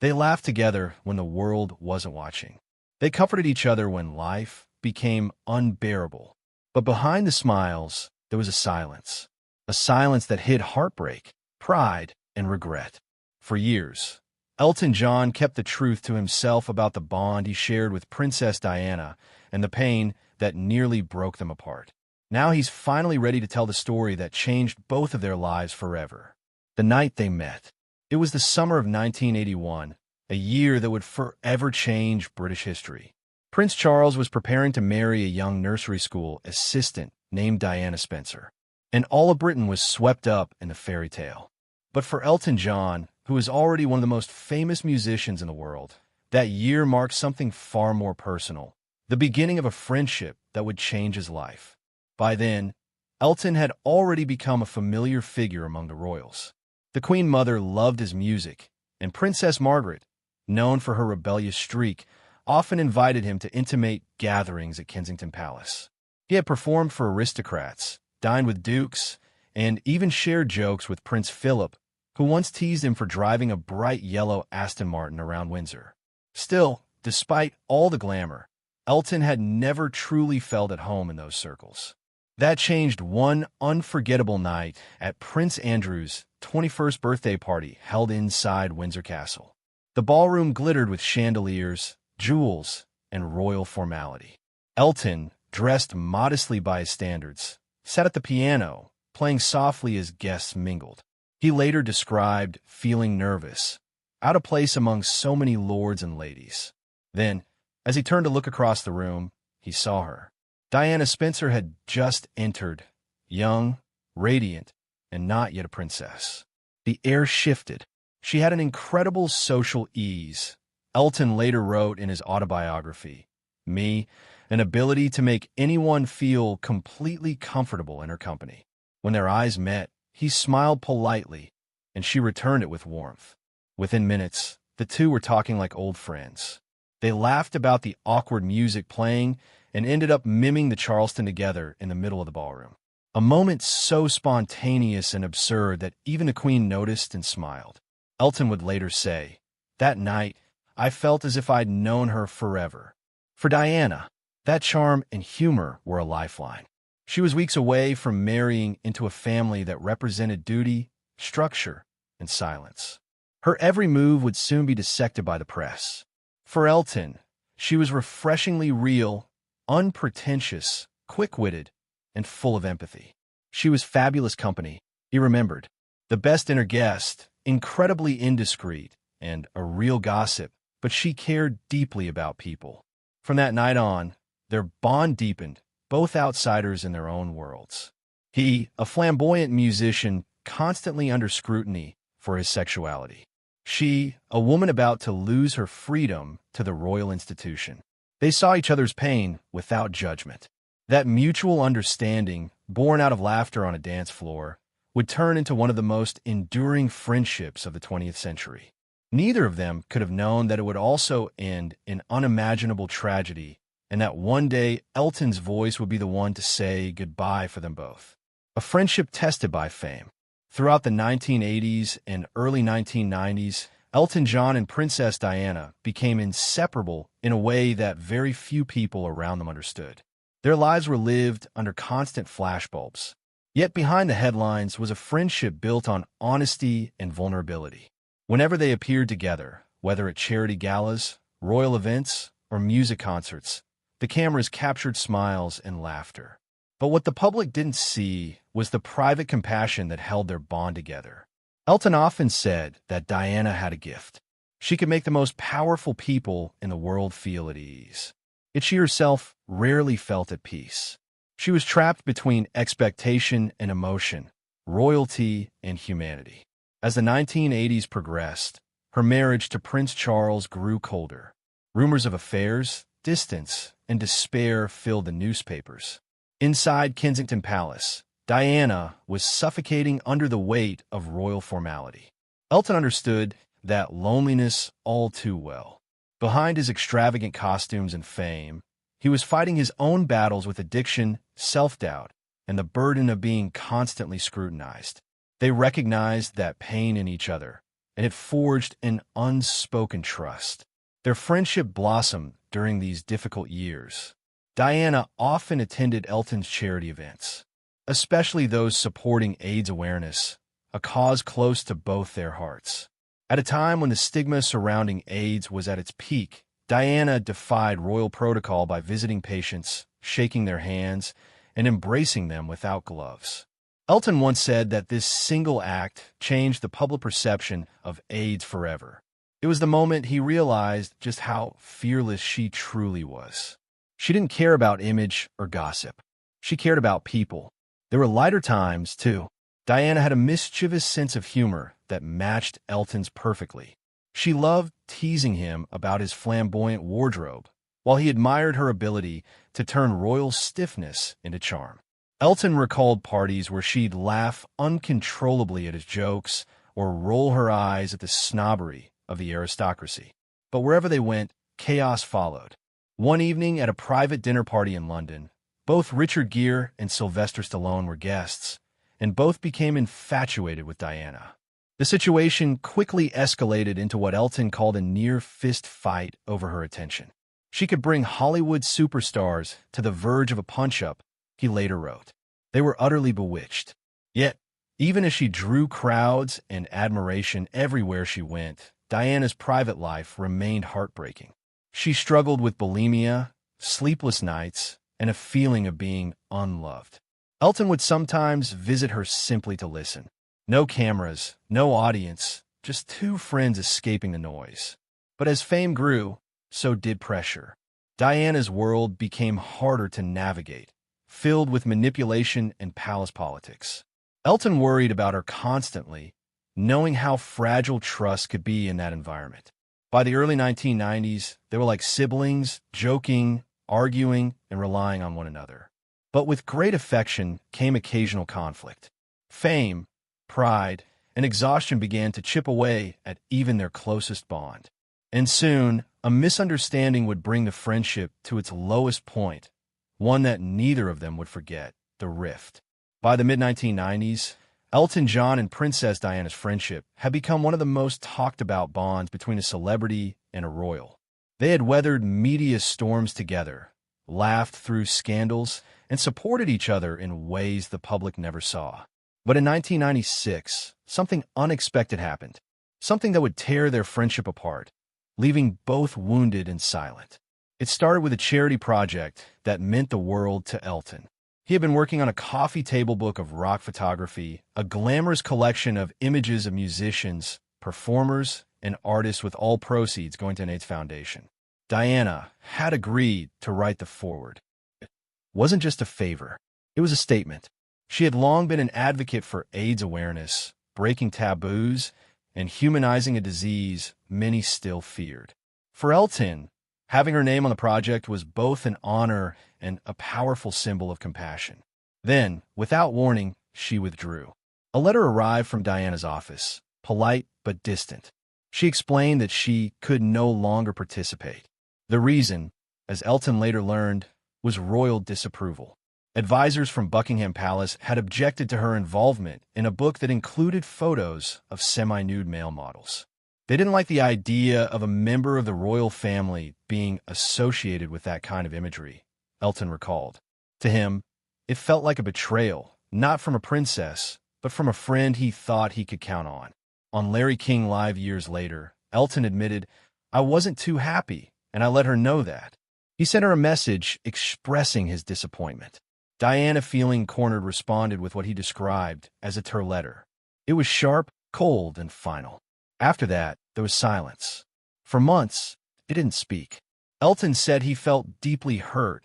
They laughed together when the world wasn't watching. They comforted each other when life became unbearable. But behind the smiles, there was a silence that hid heartbreak, pride, and regret. For years, Elton John kept the truth to himself about the bond he shared with Princess Diana and the pain that nearly broke them apart. Now he's finally ready to tell the story that changed both of their lives forever. The night they met. It was the summer of 1981, a year that would forever change British history. Prince Charles was preparing to marry a young nursery school assistant named Diana Spencer, and all of Britain was swept up in the fairy tale. But for Elton John, who is already one of the most famous musicians in the world, that year marked something far more personal, the beginning of a friendship that would change his life. By then, Elton had already become a familiar figure among the royals. The Queen Mother loved his music, and Princess Margaret, known for her rebellious streak, often invited him to intimate gatherings at Kensington Palace. He had performed for aristocrats, dined with dukes, and even shared jokes with Prince Philip, who once teased him for driving a bright yellow Aston Martin around Windsor. Still, despite all the glamour, Elton had never truly felt at home in those circles. That changed one unforgettable night at Prince Andrew's 21st birthday party held inside Windsor Castle. The ballroom glittered with chandeliers, jewels, and royal formality. Elton, dressed modestly by his standards, sat at the piano, playing softly as guests mingled. He later described feeling nervous, out of place among so many lords and ladies. Then, as he turned to look across the room, he saw her. Diana Spencer had just entered, young, radiant, and not yet a princess. The air shifted. She had an incredible social ease. Elton later wrote in his autobiography, "Me, an ability to make anyone feel completely comfortable in her company." When their eyes met, he smiled politely, and she returned it with warmth. Within minutes, the two were talking like old friends. They laughed about the awkward music playing and ended up miming the Charleston together in the middle of the ballroom. A moment so spontaneous and absurd that even the Queen noticed and smiled. Elton would later say, "That night, I felt as if I'd known her forever." For Diana, that charm and humor were a lifeline. She was weeks away from marrying into a family that represented duty, structure, and silence. Her every move would soon be dissected by the press. For Elton, she was refreshingly real, unpretentious, quick-witted, and full of empathy. She was fabulous company, he remembered. The best inner guest, incredibly indiscreet, and a real gossip, but she cared deeply about people. From that night on, their bond deepened, both outsiders in their own worlds. He, a flamboyant musician, constantly under scrutiny for his sexuality. She, a woman about to lose her freedom to the royal institution. They saw each other's pain without judgment. That mutual understanding, born out of laughter on a dance floor, would turn into one of the most enduring friendships of the 20th century. Neither of them could have known that it would also end in unimaginable tragedy, and that one day Elton's voice would be the one to say goodbye for them both. A friendship tested by fame. Throughout the 1980s and early 1990s, Elton John and Princess Diana became inseparable in a way that very few people around them understood. Their lives were lived under constant flashbulbs. Yet behind the headlines was a friendship built on honesty and vulnerability. Whenever they appeared together, whether at charity galas, royal events, or music concerts, the cameras captured smiles and laughter. But what the public didn't see was the private compassion that held their bond together. Elton often said that Diana had a gift. She could make the most powerful people in the world feel at ease. Yet she herself rarely felt at peace. She was trapped between expectation and emotion, royalty and humanity. As the 1980s progressed, her marriage to Prince Charles grew colder. Rumors of affairs, distance, and despair filled the newspapers. Inside Kensington Palace, Diana was suffocating under the weight of royal formality. Elton understood that loneliness all too well. Behind his extravagant costumes and fame, he was fighting his own battles with addiction, self-doubt, and the burden of being constantly scrutinized. They recognized that pain in each other, and it forged an unspoken trust. Their friendship blossomed during these difficult years. Diana often attended Elton's charity events, especially those supporting AIDS awareness, a cause close to both their hearts. At a time when the stigma surrounding AIDS was at its peak, Diana defied royal protocol by visiting patients, shaking their hands, and embracing them without gloves. Elton once said that this single act changed the public perception of AIDS forever. It was the moment he realized just how fearless she truly was. She didn't care about image or gossip. She cared about people. There were lighter times, too. Diana had a mischievous sense of humor that matched Elton's perfectly. She loved teasing him about his flamboyant wardrobe, while he admired her ability to turn royal stiffness into charm. Elton recalled parties where she'd laugh uncontrollably at his jokes or roll her eyes at the snobbery of the aristocracy. But wherever they went, chaos followed. One evening at a private dinner party in London, both Richard Gere and Sylvester Stallone were guests, and both became infatuated with Diana. The situation quickly escalated into what Elton called a near-fist fight over her attention. She could bring Hollywood superstars to the verge of a punch-up, he later wrote. They were utterly bewitched. Yet, even as she drew crowds and admiration everywhere she went, Diana's private life remained heartbreaking. She struggled with bulimia, sleepless nights, and a feeling of being unloved. Elton would sometimes visit her simply to listen. No cameras, no audience, just two friends escaping the noise. But as fame grew, so did pressure. Diana's world became harder to navigate, filled with manipulation and palace politics. Elton worried about her constantly, knowing how fragile trust could be in that environment. By the early 1990s, they were like siblings, joking, arguing, and relying on one another. But with great affection came occasional conflict. Fame, pride, and exhaustion began to chip away at even their closest bond. And soon, a misunderstanding would bring the friendship to its lowest point, one that neither of them would forget, the rift. By the mid-1990s, Elton John and Princess Diana's friendship had become one of the most talked-about bonds between a celebrity and a royal. They had weathered media storms together, laughed through scandals, and supported each other in ways the public never saw. But in 1996, something unexpected happened, something that would tear their friendship apart, leaving both wounded and silent. It started with a charity project that meant the world to Elton. He had been working on a coffee table book of rock photography, a glamorous collection of images of musicians, performers, and artists, with all proceeds going to an AIDS foundation. Diana had agreed to write the foreword. It wasn't just a favor, it was a statement. She had long been an advocate for AIDS awareness, breaking taboos, and humanizing a disease many still feared. For Elton, having her name on the project was both an honor and a powerful symbol of compassion. Then, without warning, she withdrew. A letter arrived from Diana's office, polite but distant. She explained that she could no longer participate. The reason, as Elton later learned, was royal disapproval. Advisors from Buckingham Palace had objected to her involvement in a book that included photos of semi-nude male models. They didn't like the idea of a member of the royal family being associated with that kind of imagery, Elton recalled. To him, it felt like a betrayal, not from a princess, but from a friend he thought he could count on. On Larry King Live years later, Elton admitted, "I wasn't too happy, and I let her know that." He sent her a message expressing his disappointment. Diana, feeling cornered, responded with what he described as a tear letter. It was sharp, cold, and final. After that, there was silence. For months, it didn't speak. Elton said he felt deeply hurt,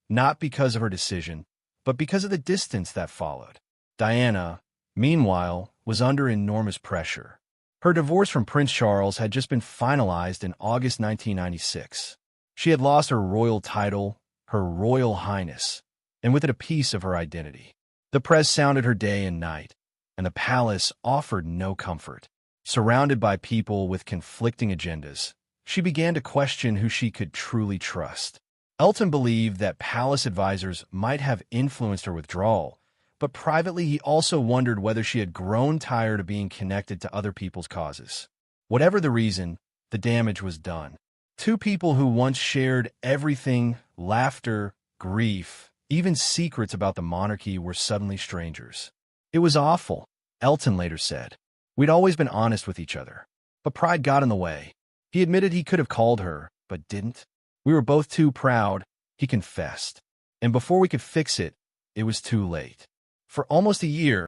not because of her decision, but because of the distance that followed. Diana, meanwhile, was under enormous pressure. Her divorce from Prince Charles had just been finalized in August 1996. She had lost her royal title, her Royal Highness, and with it a piece of her identity. The press sounded her day and night, and the palace offered no comfort. Surrounded by people with conflicting agendas, she began to question who she could truly trust. Elton believed that palace advisors might have influenced her withdrawal, but privately he also wondered whether she had grown tired of being connected to other people's causes. Whatever the reason, the damage was done. Two people who once shared everything, laughter, grief, even secrets about the monarchy, were suddenly strangers. It was awful, Elton later said. We'd always been honest with each other, but pride got in the way. He admitted he could have called her, but didn't. We were both too proud, he confessed. And before we could fix it, it was too late. For almost a year,